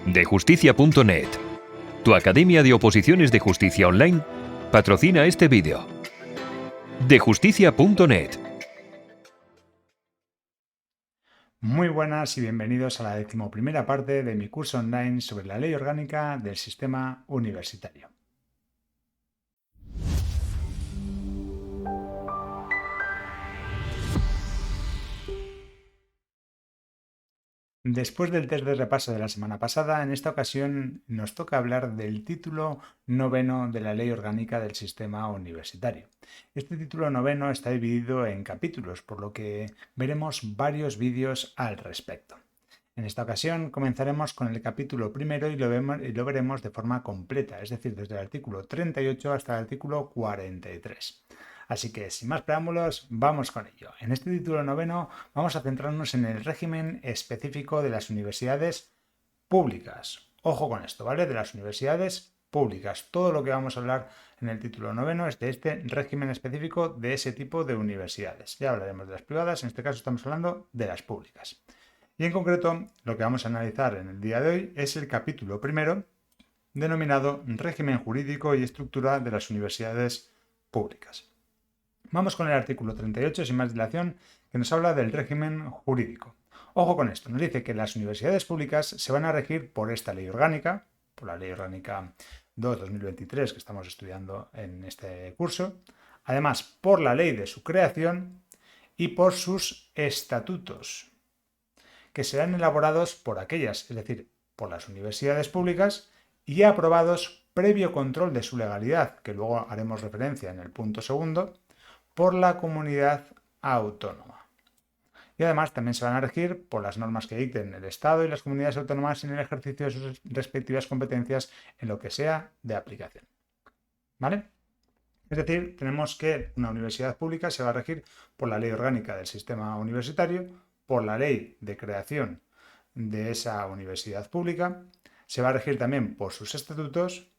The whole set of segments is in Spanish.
Dejusticia.net, tu academia de oposiciones de justicia online, patrocina este vídeo. Dejusticia.net. Muy buenas y bienvenidos a la 11ª parte de mi curso online sobre la Ley Orgánica del Sistema Universitario. Después del test de repaso de la semana pasada, en esta ocasión nos toca hablar del título 9º de la Ley Orgánica del Sistema Universitario. Este título 9º está dividido en capítulos, por lo que veremos varios vídeos al respecto. En esta ocasión comenzaremos con el capítulo primero y lo veremos de forma completa, es decir, desde el artículo 38 hasta el artículo 43. Así que, sin más preámbulos, vamos con ello. En este título 9º vamos a centrarnos en el régimen específico de las universidades públicas. Ojo con esto, ¿vale? De las universidades públicas. Todo lo que vamos a hablar en el título 9º es de este régimen específico de ese tipo de universidades. Ya hablaremos de las privadas, en este caso estamos hablando de las públicas. Y en concreto, lo que vamos a analizar en el día de hoy es el capítulo primero, denominado Régimen jurídico y estructura de las universidades públicas. Vamos con el artículo 38, sin más dilación, que nos habla del régimen jurídico. Ojo con esto, nos dice que las universidades públicas se van a regir por esta ley orgánica, por la Ley Orgánica 2/2023 que estamos estudiando en este curso, además por la ley de su creación y por sus estatutos, que serán elaborados por aquellas, es decir, por las universidades públicas y aprobados previo control de su legalidad, que luego haremos referencia en el punto segundo, por la comunidad autónoma. Y además también se van a regir por las normas que dicten el Estado y las comunidades autónomas en el ejercicio de sus respectivas competencias en lo que sea de aplicación. ¿Vale? Es decir, tenemos que una universidad pública se va a regir por la Ley Orgánica del Sistema Universitario, por la ley de creación de esa universidad pública, se va a regir también por sus estatutos,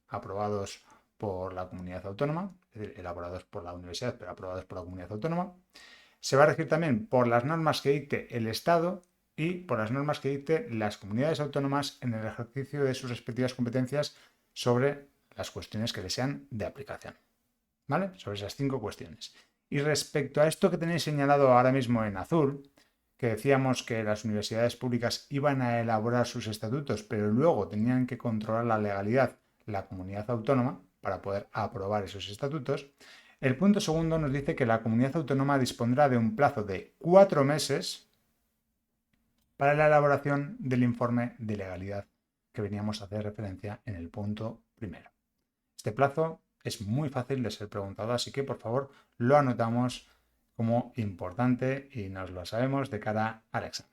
aprobados por la comunidad autónoma, es decir, elaborados por la universidad, pero aprobados por la comunidad autónoma. Se va a regir también por las normas que dicte el Estado y por las normas que dicte las comunidades autónomas en el ejercicio de sus respectivas competencias sobre las cuestiones que les sean de aplicación. ¿Vale? Sobre esas 5 cuestiones. Y respecto a esto que tenéis señalado ahora mismo en azul, que decíamos que las universidades públicas iban a elaborar sus estatutos, pero luego tenían que controlar la legalidad la comunidad autónoma para poder aprobar esos estatutos, el punto segundo nos dice que la comunidad autónoma dispondrá de un plazo de 4 meses para la elaboración del informe de legalidad que veníamos a hacer referencia en el punto primero. Este plazo es muy fácil de ser preguntado, así que por favor lo anotamos como importante y nos lo sabemos de cara al examen.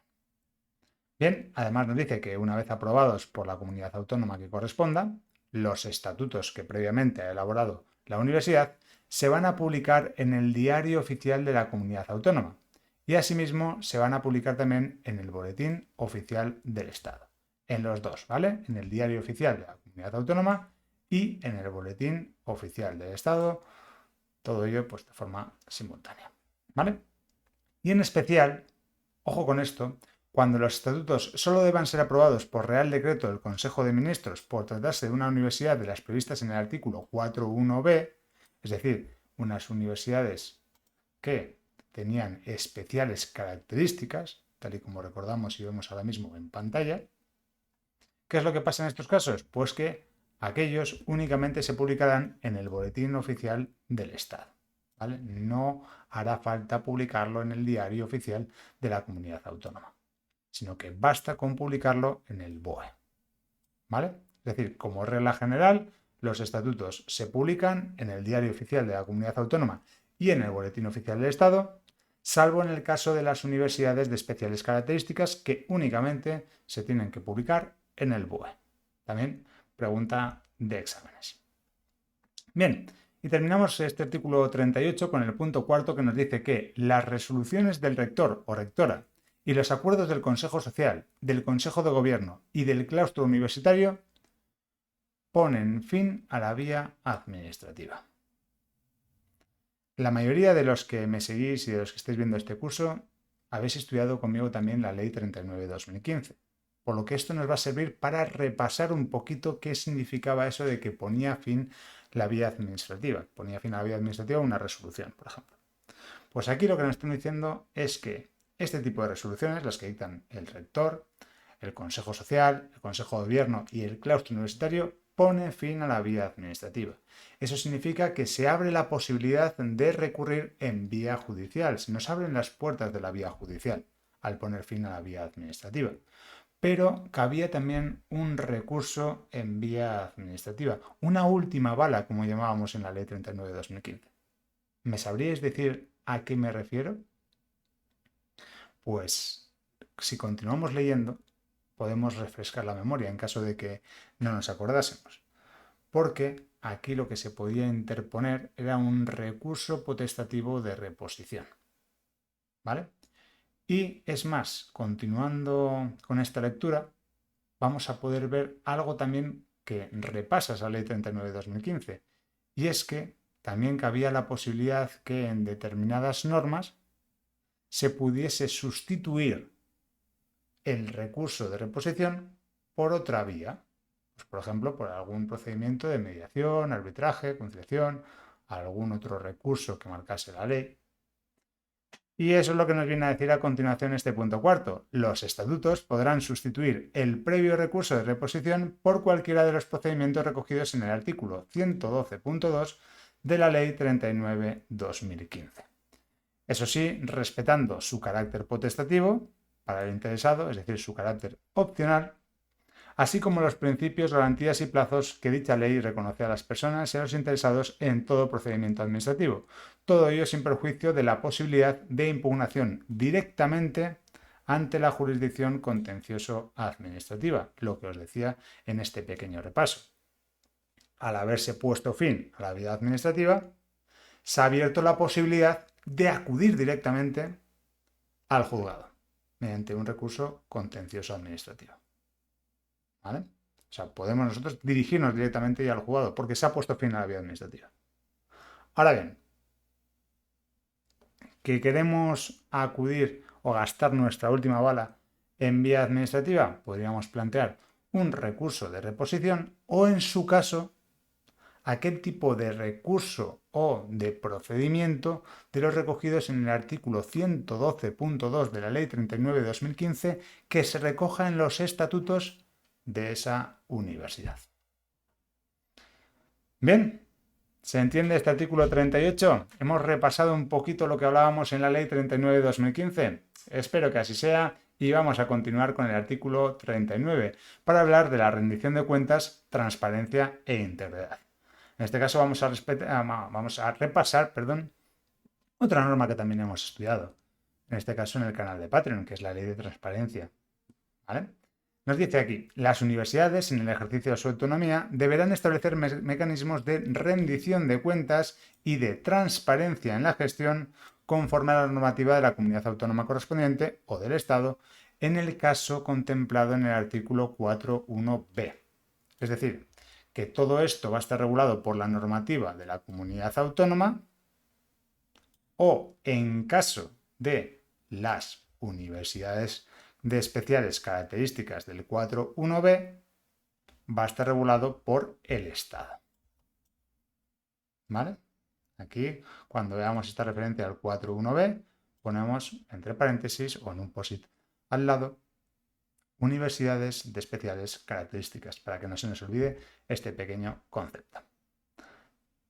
Bien, además nos dice que una vez aprobados por la comunidad autónoma que corresponda, los estatutos que previamente ha elaborado la universidad se van a publicar en el Diario Oficial de la Comunidad Autónoma y asimismo se van a publicar también en el Boletín Oficial del Estado. En los dos, ¿vale? En el Diario Oficial de la Comunidad Autónoma y en el Boletín Oficial del Estado, todo ello pues de forma simultánea, ¿vale? Y en especial, ojo con esto, cuando los estatutos solo deban ser aprobados por Real Decreto del Consejo de Ministros por tratarse de una universidad de las previstas en el artículo 4.1b, es decir, unas universidades que tenían especiales características, tal y como recordamos y vemos ahora mismo en pantalla, ¿qué es lo que pasa en estos casos? Pues que aquellos únicamente se publicarán en el Boletín Oficial del Estado, ¿vale? No hará falta publicarlo en el Diario Oficial de la Comunidad Autónoma, sino que basta con publicarlo en el BOE, ¿vale? Es decir, como regla general, los estatutos se publican en el Diario Oficial de la Comunidad Autónoma y en el Boletín Oficial del Estado, salvo en el caso de las universidades de especiales características que únicamente se tienen que publicar en el BOE. También pregunta de exámenes. Bien, y terminamos este artículo 38 con el punto cuarto que nos dice que las resoluciones del rector o rectora y los acuerdos del Consejo Social, del Consejo de Gobierno y del claustro universitario ponen fin a la vía administrativa. La mayoría de los que me seguís y de los que estáis viendo este curso habéis estudiado conmigo también la Ley 39/2015. Por lo que esto nos va a servir para repasar un poquito qué significaba eso de que ponía fin la vía administrativa. Ponía fin a la vía administrativa una resolución, por ejemplo. Pues aquí lo que nos están diciendo es que este tipo de resoluciones, las que dictan el rector, el Consejo Social, el Consejo de Gobierno y el claustro universitario, pone fin a la vía administrativa. Eso significa que se abre la posibilidad de recurrir en vía judicial. Se nos abren las puertas de la vía judicial al poner fin a la vía administrativa. Pero cabía también un recurso en vía administrativa, una última bala, como llamábamos en la Ley 39 de 2015. ¿Me sabríais decir a qué me refiero? Pues si continuamos leyendo, podemos refrescar la memoria en caso de que no nos acordásemos. Porque aquí lo que se podía interponer era un recurso potestativo de reposición. ¿Vale? Y es más, continuando con esta lectura, vamos a poder ver algo también que repasa esa Ley 39 de 2015. Y es que también cabía la posibilidad que en determinadas normas se pudiese sustituir el recurso de reposición por otra vía. Pues, por ejemplo, por algún procedimiento de mediación, arbitraje, conciliación, algún otro recurso que marcase la ley. Y eso es lo que nos viene a decir a continuación este punto cuarto. Los estatutos podrán sustituir el previo recurso de reposición por cualquiera de los procedimientos recogidos en el artículo 112.2 de la Ley 39/2015. Eso sí, respetando su carácter potestativo para el interesado, es decir, su carácter opcional, así como los principios, garantías y plazos que dicha ley reconoce a las personas y a los interesados en todo procedimiento administrativo. Todo ello sin perjuicio de la posibilidad de impugnación directamente ante la jurisdicción contencioso-administrativa, lo que os decía en este pequeño repaso. Al haberse puesto fin a la vía administrativa, se ha abierto la posibilidad de acudir directamente al juzgado mediante un recurso contencioso-administrativo. ¿Vale? O sea, podemos nosotros dirigirnos directamente ya al juzgado porque se ha puesto fin a la vía administrativa. Ahora bien, que queremos acudir o gastar nuestra última bala en vía administrativa, podríamos plantear un recurso de reposición o, en su caso, aquel tipo de recurso o de procedimiento de los recogidos en el artículo 112.2 de la Ley 39 de 2015 que se recoja en los estatutos de esa universidad. Bien, ¿se entiende este artículo 38? Hemos repasado un poquito lo que hablábamos en la Ley 39 de 2015. Espero que así sea y vamos a continuar con el artículo 39 para hablar de la rendición de cuentas, transparencia e integridad. En este caso vamos a repasar otra norma que también hemos estudiado, en este caso en el canal de Patreon, que es la Ley de Transparencia. ¿Vale? Nos dice aquí, las universidades, en el ejercicio de su autonomía, deberán establecer mecanismos de rendición de cuentas y de transparencia en la gestión conforme a la normativa de la comunidad autónoma correspondiente o del Estado, en el caso contemplado en el artículo 4.1b. Es decir, que todo esto va a estar regulado por la normativa de la comunidad autónoma o, en caso de las universidades de especiales características del 4.1b, va a estar regulado por el Estado. ¿Vale? Aquí, cuando veamos esta referencia al 4.1b, ponemos entre paréntesis o en un post-it al lado universidades de especiales características, para que no se nos olvide este pequeño concepto.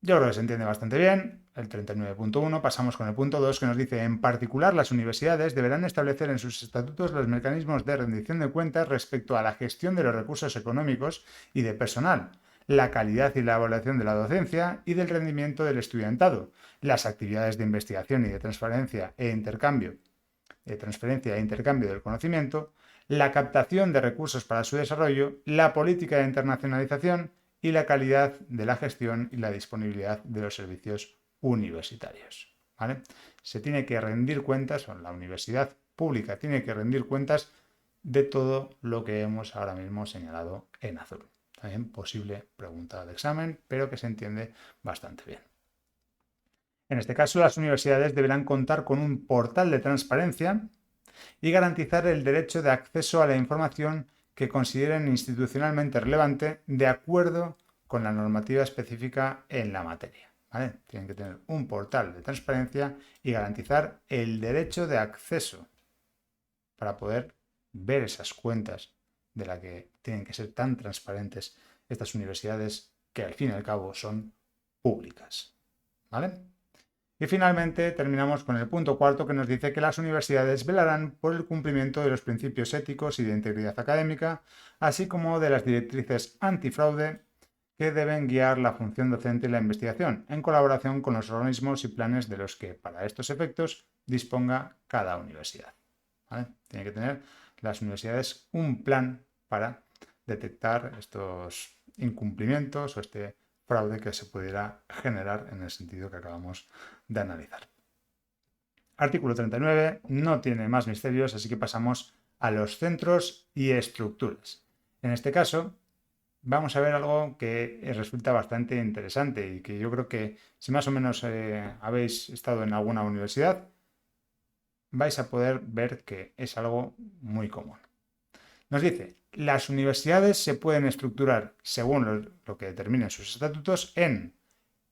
Yo creo que se entiende bastante bien. El 39.1, pasamos con el punto 2 que nos dice, en particular las universidades deberán establecer en sus estatutos los mecanismos de rendición de cuentas respecto a la gestión de los recursos económicos y de personal, la calidad y la evaluación de la docencia y del rendimiento del estudiantado, las actividades de investigación y de transferencia e intercambio del conocimiento, la captación de recursos para su desarrollo, la política de internacionalización y la calidad de la gestión y la disponibilidad de los servicios universitarios. ¿Vale? Se tiene que rendir cuentas, o la universidad pública tiene que rendir cuentas de todo lo que hemos ahora mismo señalado en azul. También posible pregunta de examen, pero que se entiende bastante bien. En este caso, las universidades deberán contar con un portal de transparencia y garantizar el derecho de acceso a la información que consideren institucionalmente relevante de acuerdo con la normativa específica en la materia. ¿Vale? Tienen que tener un portal de transparencia y garantizar el derecho de acceso para poder ver esas cuentas de las que tienen que ser tan transparentes estas universidades que al fin y al cabo son públicas. ¿Vale? Y finalmente terminamos con el punto cuarto, que nos dice que las universidades velarán por el cumplimiento de los principios éticos y de integridad académica, así como de las directrices antifraude que deben guiar la función docente y la investigación, en colaboración con los organismos y planes de los que, para estos efectos, disponga cada universidad. ¿Vale? Tienen que tener las universidades un plan para detectar estos incumplimientos o este fraude que se pudiera generar en el sentido que acabamos de analizar. Artículo 39 no tiene más misterios, así que pasamos a los centros y estructuras. En este caso, vamos a ver algo que resulta bastante interesante y que yo creo que si más o menos habéis estado en alguna universidad, vais a poder ver que es algo muy común. Nos dice, las universidades se pueden estructurar según lo que determinen sus estatutos en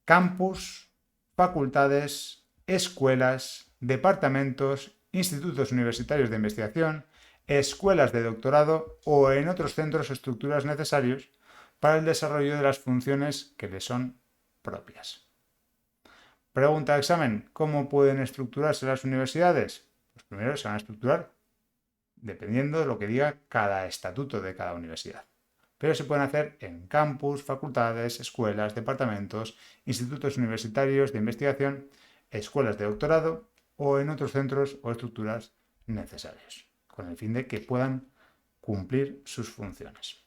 campus, facultades, escuelas, departamentos, institutos universitarios de investigación, escuelas de doctorado o en otros centros o estructuras necesarios para el desarrollo de las funciones que les son propias. Pregunta de examen, ¿cómo pueden estructurarse las universidades? Pues primero se van a estructurar dependiendo de lo que diga cada estatuto de cada universidad. Pero se pueden hacer en campus, facultades, escuelas, departamentos, institutos universitarios de investigación, escuelas de doctorado o en otros centros o estructuras necesarios, con el fin de que puedan cumplir sus funciones.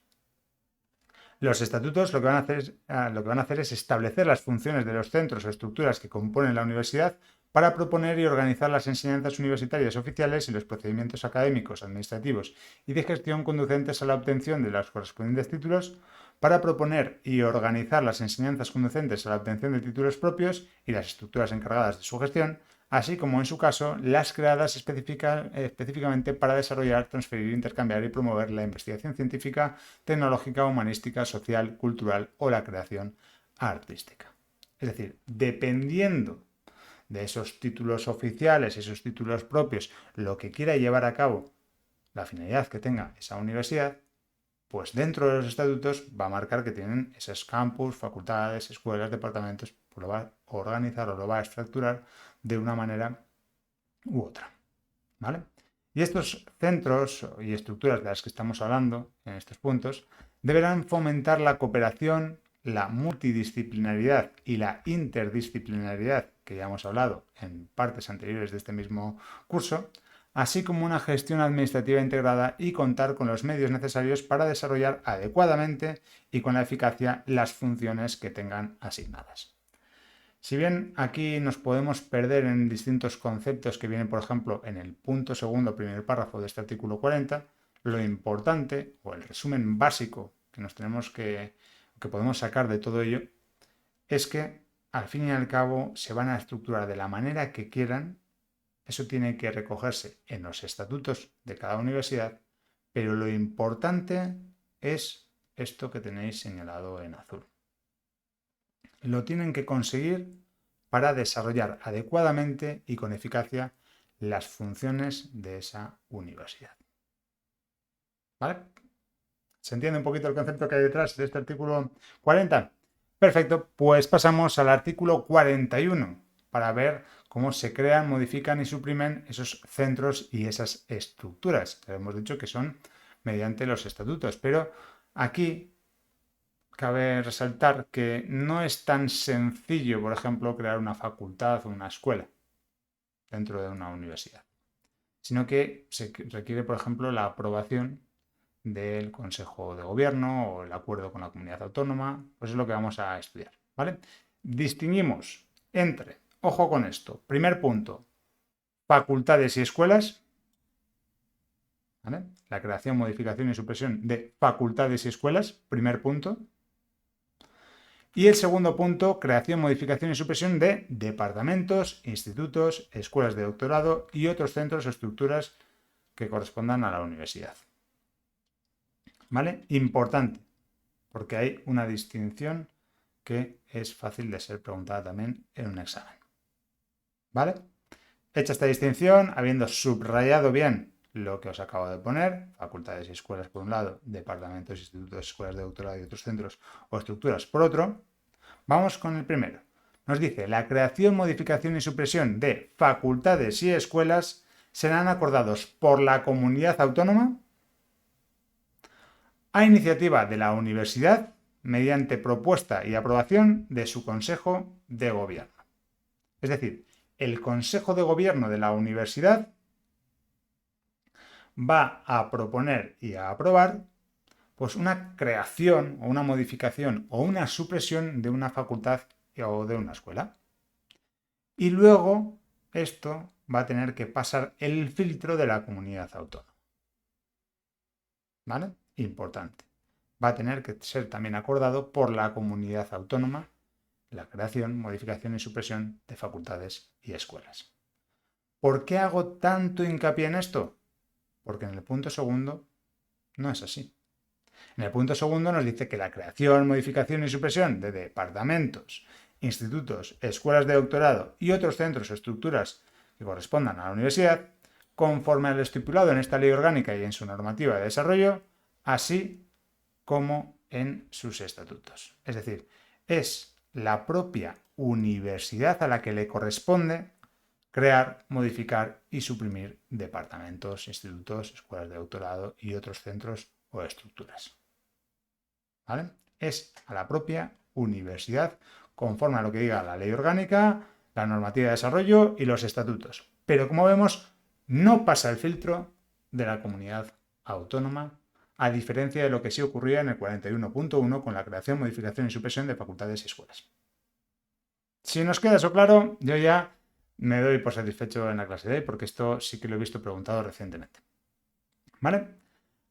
Los estatutos lo que van a hacer es establecer las funciones de los centros o estructuras que componen la universidad para proponer y organizar las enseñanzas universitarias oficiales y los procedimientos académicos, administrativos y de gestión conducentes a la obtención de los correspondientes títulos, para proponer y organizar las enseñanzas conducentes a la obtención de títulos propios y las estructuras encargadas de su gestión, así como en su caso las creadas específicamente para desarrollar, transferir, intercambiar y promover la investigación científica, tecnológica, humanística, social, cultural o la creación artística. Es decir, dependiendo de esos títulos oficiales, esos títulos propios, lo que quiera llevar a cabo, la finalidad que tenga esa universidad, pues dentro de los estatutos va a marcar que tienen esos campus, facultades, escuelas, departamentos, pues lo va a organizar o lo va a estructurar de una manera u otra. ¿Vale? Y estos centros y estructuras de las que estamos hablando en estos puntos deberán fomentar la cooperación, la multidisciplinaridad y la interdisciplinaridad, que ya hemos hablado en partes anteriores de este mismo curso, así como una gestión administrativa integrada y contar con los medios necesarios para desarrollar adecuadamente y con la eficacia las funciones que tengan asignadas. Si bien aquí nos podemos perder en distintos conceptos que vienen, por ejemplo, en el punto segundo, primer párrafo de este artículo 40, lo importante o el resumen básico que podemos sacar de todo ello es que al fin y al cabo se van a estructurar de la manera que quieran. Eso tiene que recogerse en los estatutos de cada universidad, pero lo importante es esto que tenéis señalado en azul. Lo tienen que conseguir para desarrollar adecuadamente y con eficacia las funciones de esa universidad. ¿Vale? ¿Se entiende un poquito el concepto que hay detrás de este artículo 40? Perfecto, pues pasamos al artículo 41 para ver cómo se crean, modifican y suprimen esos centros y esas estructuras. Ya hemos dicho que son mediante los estatutos, pero aquí cabe resaltar que no es tan sencillo, por ejemplo, crear una facultad o una escuela dentro de una universidad, sino que se requiere, por ejemplo, la aprobación del Consejo de Gobierno o el acuerdo con la comunidad autónoma. Pues es lo que vamos a estudiar, ¿vale? Distinguimos entre, ojo con esto, primer punto, facultades y escuelas, ¿vale? La creación, modificación y supresión de facultades y escuelas, primer punto. Y el segundo punto, creación, modificación y supresión de departamentos, institutos, escuelas de doctorado y otros centros o estructuras que correspondan a la universidad. ¿Vale? Importante, porque hay una distinción que es fácil de ser preguntada también en un examen. ¿Vale? Hecha esta distinción, habiendo subrayado bien lo que os acabo de poner, facultades y escuelas por un lado, departamentos, institutos, escuelas de doctorado y otros centros o estructuras por otro, vamos con el primero. Nos dice, la creación, modificación y supresión de facultades y escuelas serán acordados por la comunidad autónoma a iniciativa de la universidad mediante propuesta y aprobación de su Consejo de Gobierno. Es decir, el Consejo de Gobierno de la universidad va a proponer y a aprobar pues una creación o una modificación o una supresión de una facultad o de una escuela. Y luego esto va a tener que pasar el filtro de la comunidad autónoma. ¿Vale? Importante. Va a tener que ser también acordado por la comunidad autónoma la creación, modificación y supresión de facultades y escuelas. ¿Por qué hago tanto hincapié en esto? Porque en el punto segundo no es así. En el punto segundo nos dice que la creación, modificación y supresión de departamentos, institutos, escuelas de doctorado y otros centros o estructuras que correspondan a la universidad, conforme a lo estipulado en esta ley orgánica y en su normativa de desarrollo, así como en sus estatutos. Es decir, es la propia universidad a la que le corresponde crear, modificar y suprimir departamentos, institutos, escuelas de doctorado y otros centros o estructuras. ¿Vale? Es a la propia universidad conforme a lo que diga la ley orgánica, la normativa de desarrollo y los estatutos. Pero como vemos, no pasa el filtro de la comunidad autónoma, a diferencia de lo que sí ocurría en el 41.1 con la creación, modificación y supresión de facultades y escuelas. Si nos queda eso claro, yo ya me doy por satisfecho en la clase de hoy, porque esto sí que lo he visto preguntado recientemente. ¿Vale?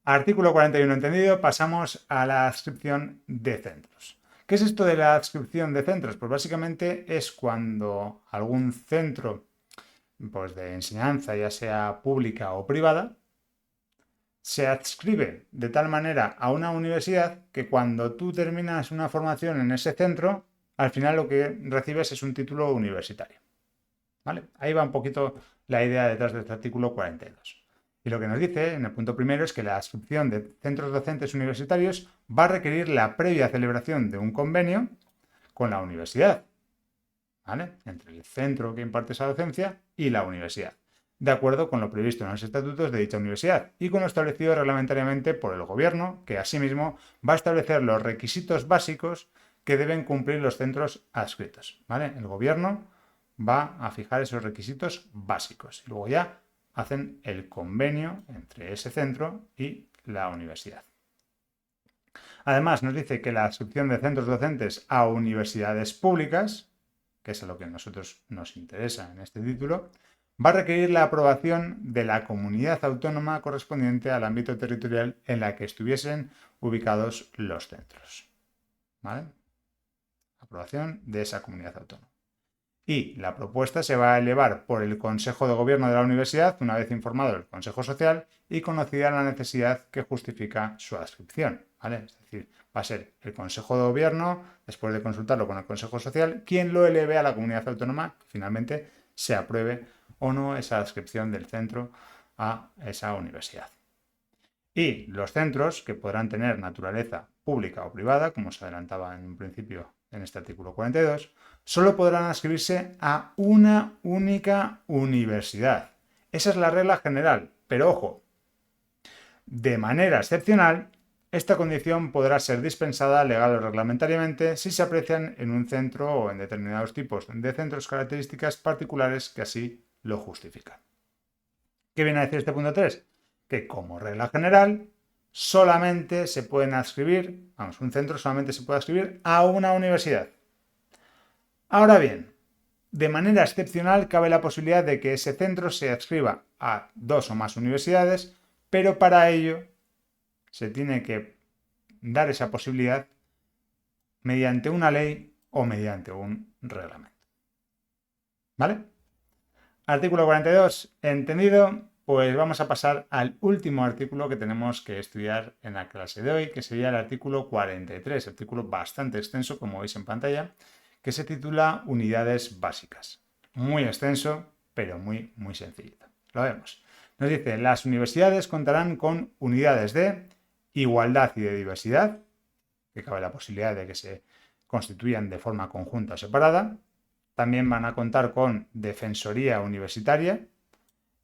Artículo 41 entendido, pasamos a la adscripción de centros. ¿Qué es esto de la adscripción de centros? Pues básicamente es cuando algún centro pues, de enseñanza, ya sea pública o privada, se adscribe de tal manera a una universidad que cuando tú terminas una formación en ese centro, al final lo que recibes es un título universitario. ¿Vale? Ahí va un poquito la idea detrás de este artículo 42. Y lo que nos dice en el punto primero es que la adscripción de centros docentes universitarios va a requerir la previa celebración de un convenio con la universidad, ¿vale? Entre el centro que imparte esa docencia y la universidad, de acuerdo con lo previsto en los estatutos de dicha universidad y con lo establecido reglamentariamente por el Gobierno, que asimismo va a establecer los requisitos básicos que deben cumplir los centros adscritos, ¿vale? El Gobierno va a fijar esos requisitos básicos y luego ya hacen el convenio entre ese centro y la universidad. Además, nos dice que la adscripción de centros docentes a universidades públicas, que es a lo que a nosotros nos interesa en este título, va a requerir la aprobación de la comunidad autónoma correspondiente al ámbito territorial en la que estuviesen ubicados los centros. ¿Vale? Aprobación de esa comunidad autónoma. Y la propuesta se va a elevar por el Consejo de Gobierno de la Universidad una vez informado el Consejo Social y conocida la necesidad que justifica su adscripción. ¿Vale? Es decir, va a ser el Consejo de Gobierno, después de consultarlo con el Consejo Social, quien lo eleve a la comunidad autónoma, que finalmente se apruebe o no esa adscripción del centro a esa universidad. Y los centros, que podrán tener naturaleza pública o privada, como se adelantaba en un principio en este artículo 42, solo podrán adscribirse a una única universidad. Esa es la regla general, pero ojo, de manera excepcional, esta condición podrá ser dispensada legal o reglamentariamente si se aprecian en un centro o en determinados tipos de centros características particulares que así lo justifican. ¿Qué viene a decir este punto 3? Que como regla general solamente se pueden adscribir, un centro solamente se puede adscribir a una universidad. Ahora bien, de manera excepcional cabe la posibilidad de que ese centro se adscriba a 2 o más universidades, pero para ello se tiene que dar esa posibilidad mediante una ley o mediante un reglamento. ¿Vale? Artículo 42, entendido. pues vamos a pasar al último artículo que tenemos que estudiar en la clase de hoy, que sería el artículo 43, artículo bastante extenso, como veis en pantalla, que se titula Unidades básicas. Muy extenso, pero muy sencillito. Lo vemos. Nos dice, las universidades contarán con unidades de igualdad y de diversidad, que cabe la posibilidad de que se constituyan de forma conjunta o separada. También van a contar con defensoría universitaria,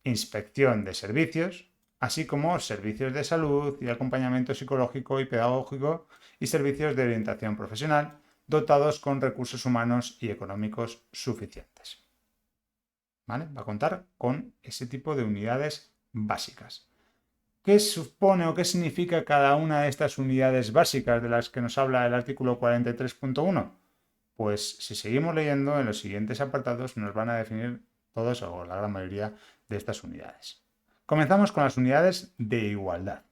inspección de servicios, así como servicios de salud y acompañamiento psicológico y pedagógico y servicios de orientación profesional, dotados con recursos humanos y económicos suficientes. ¿Vale? Va a contar con ese tipo de unidades básicas. ¿Qué supone o qué significa cada una de estas unidades básicas de las que nos habla el artículo 43.1? Pues si seguimos leyendo, en los siguientes apartados nos van a definir todos o la gran mayoría de estas unidades. Comenzamos con las unidades de igualdad.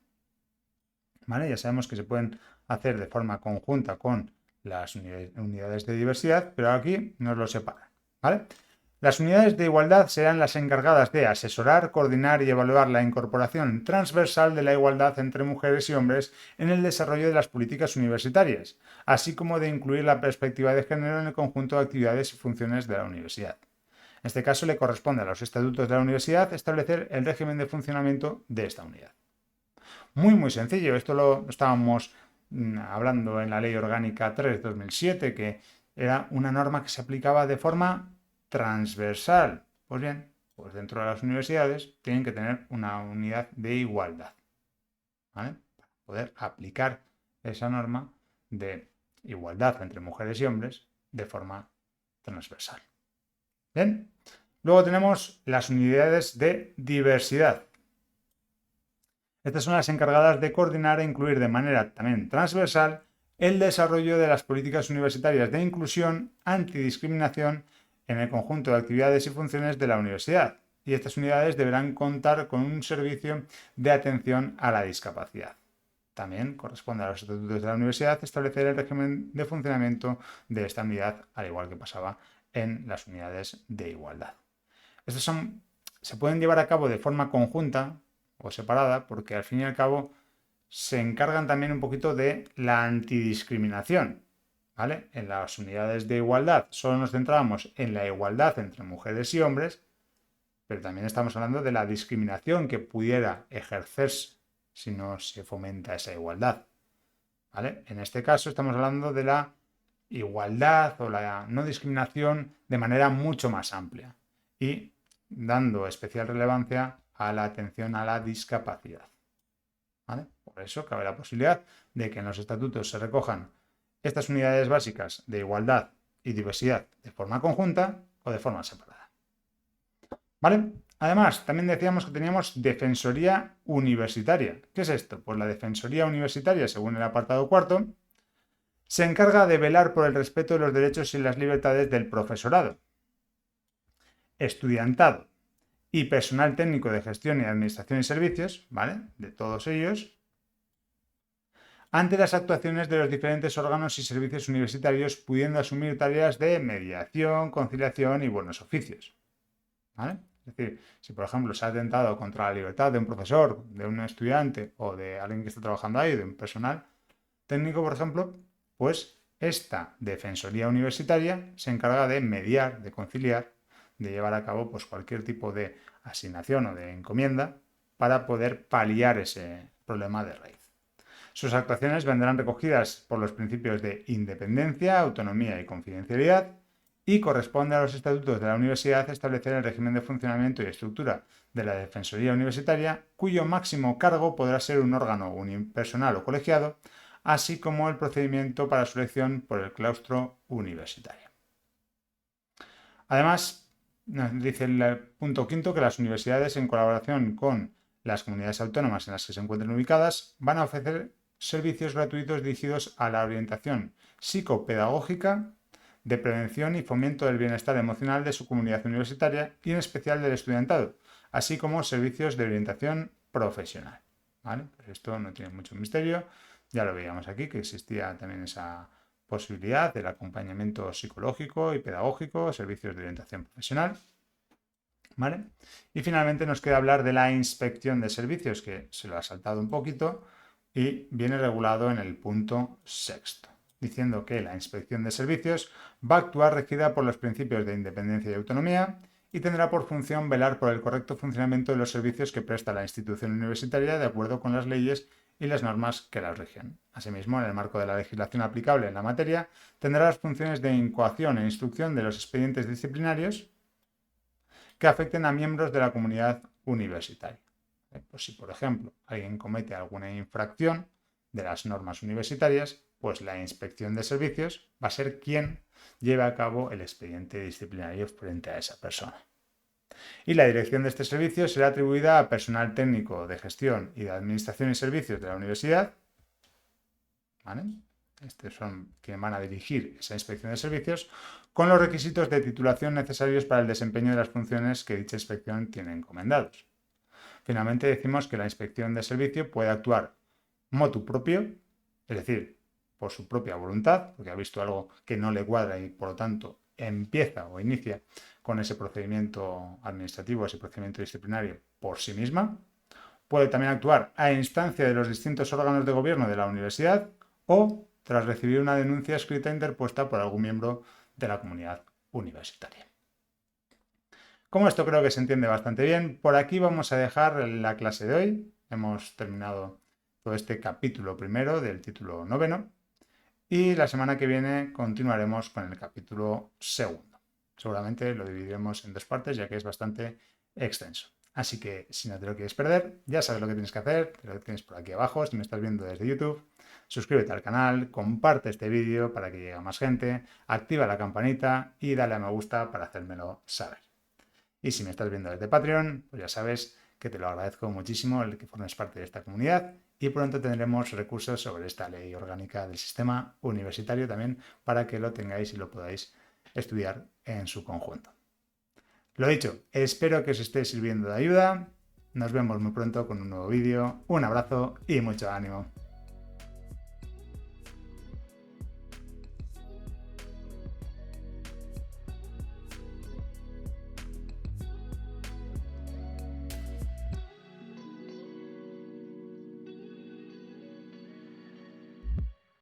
¿Vale? Ya sabemos que se pueden hacer de forma conjunta con las unidades de diversidad, pero aquí nos lo separan. ¿Vale? Las unidades de igualdad serán las encargadas de asesorar, coordinar y evaluar la incorporación transversal de la igualdad entre mujeres y hombres en el desarrollo de las políticas universitarias, así como de incluir la perspectiva de género en el conjunto de actividades y funciones de la universidad. En este caso le corresponde a los estatutos de la universidad establecer el régimen de funcionamiento de esta unidad. Muy sencillo, esto lo estábamos hablando en la Ley Orgánica 3/2007, que era una norma que se aplicaba de forma transversal. Pues bien, pues dentro de las universidades tienen que tener una unidad de igualdad, ¿vale? Para poder aplicar esa norma de igualdad entre mujeres y hombres de forma transversal. Bien, luego tenemos las unidades de diversidad. Estas son las encargadas de coordinar e incluir de manera también transversal el desarrollo de las políticas universitarias de inclusión, antidiscriminación en el conjunto de actividades y funciones de la universidad. Y estas unidades deberán contar con un servicio de atención a la discapacidad. También corresponde a los estatutos de la universidad establecer el régimen de funcionamiento de esta unidad, al igual que pasaba en las unidades de igualdad. Estos se pueden llevar a cabo de forma conjunta o separada, porque al fin y al cabo se encargan también un poquito de la antidiscriminación, ¿vale? En las unidades de igualdad solo nos centramos en la igualdad entre mujeres y hombres, pero también estamos hablando de la discriminación que pudiera ejercerse si no se fomenta esa igualdad, ¿vale? En este caso estamos hablando de la igualdad o la no discriminación de manera mucho más amplia y dando especial relevancia a la atención a la discapacidad. ¿Vale? Por eso cabe la posibilidad de que en los estatutos se recojan estas unidades básicas de igualdad y diversidad de forma conjunta o de forma separada. ¿Vale? Además, también decíamos que teníamos defensoría universitaria. ¿Qué es esto? Pues la defensoría universitaria, según el apartado cuarto, se encarga de velar por el respeto de los derechos y las libertades del profesorado, estudiantado y personal técnico de gestión y administración y servicios, ¿vale? De todos ellos, ante las actuaciones de los diferentes órganos y servicios universitarios, pudiendo asumir tareas de mediación, conciliación y buenos oficios, ¿vale? Es decir, si por ejemplo se ha atentado contra la libertad de un profesor, de un estudiante o de alguien que está trabajando ahí, de un personal técnico, por ejemplo, pues esta defensoría universitaria se encarga de mediar, de conciliar, de llevar a cabo pues, cualquier tipo de asignación o de encomienda para poder paliar ese problema de raíz. Sus actuaciones vendrán recogidas por los principios de independencia, autonomía y confidencialidad y corresponde a los estatutos de la universidad establecer el régimen de funcionamiento y estructura de la Defensoría Universitaria, cuyo máximo cargo podrá ser un órgano unipersonal o colegiado, así como el procedimiento para su elección por el claustro universitario. Además, dice el punto quinto que las universidades, en colaboración con las comunidades autónomas en las que se encuentren ubicadas, van a ofrecer servicios gratuitos dirigidos a la orientación psicopedagógica, de prevención y fomento del bienestar emocional de su comunidad universitaria y en especial del estudiantado, así como servicios de orientación profesional. ¿Vale? Pues esto no tiene mucho misterio, ya lo veíamos aquí, que existía también esa posibilidad del acompañamiento psicológico y pedagógico, servicios de orientación profesional. ¿Vale? Y finalmente nos queda hablar de la inspección de servicios, que se lo ha saltado un poquito y viene regulado en el punto sexto, diciendo que la inspección de servicios va a actuar regida por los principios de independencia y autonomía y tendrá por función velar por el correcto funcionamiento de los servicios que presta la institución universitaria de acuerdo con las leyes y las normas que las rigen. Asimismo, en el marco de la legislación aplicable en la materia, tendrá las funciones de incoación e instrucción de los expedientes disciplinarios que afecten a miembros de la comunidad universitaria. Pues si, por ejemplo, alguien comete alguna infracción de las normas universitarias, pues la inspección de servicios va a ser quien lleve a cabo el expediente disciplinario frente a esa persona. Y la dirección de este servicio será atribuida a personal técnico de gestión y de administración y servicios de la universidad, ¿vale? Estos son quienes van a dirigir esa inspección de servicios con los requisitos de titulación necesarios para el desempeño de las funciones que dicha inspección tiene encomendados. Finalmente decimos que la inspección de servicio puede actuar motu propio, es decir, por su propia voluntad, porque ha visto algo que no le cuadra y por lo tanto empieza o inicia con ese procedimiento administrativo, ese procedimiento disciplinario por sí misma. Puede también actuar a instancia de los distintos órganos de gobierno de la universidad o tras recibir una denuncia escrita interpuesta por algún miembro de la comunidad universitaria. Como esto creo que se entiende bastante bien, por aquí vamos a dejar la clase de hoy. Hemos terminado todo este capítulo primero del título noveno y la semana que viene continuaremos con el capítulo segundo. Seguramente lo dividiremos en dos partes ya que es bastante extenso. Así que si no te lo quieres perder, ya sabes lo que tienes que hacer, te lo tienes por aquí abajo si me estás viendo desde YouTube. Suscríbete al canal, comparte este vídeo para que llegue a más gente, activa la campanita y dale a me gusta para hacérmelo saber. Y si me estás viendo desde Patreon, pues ya sabes que te lo agradezco muchísimo el que formes parte de esta comunidad y pronto tendremos recursos sobre esta ley orgánica del sistema universitario también para que lo tengáis y lo podáis estudiar en su conjunto. Lo dicho, espero que os esté sirviendo de ayuda. Nos vemos muy pronto con un nuevo vídeo. Un abrazo y mucho ánimo.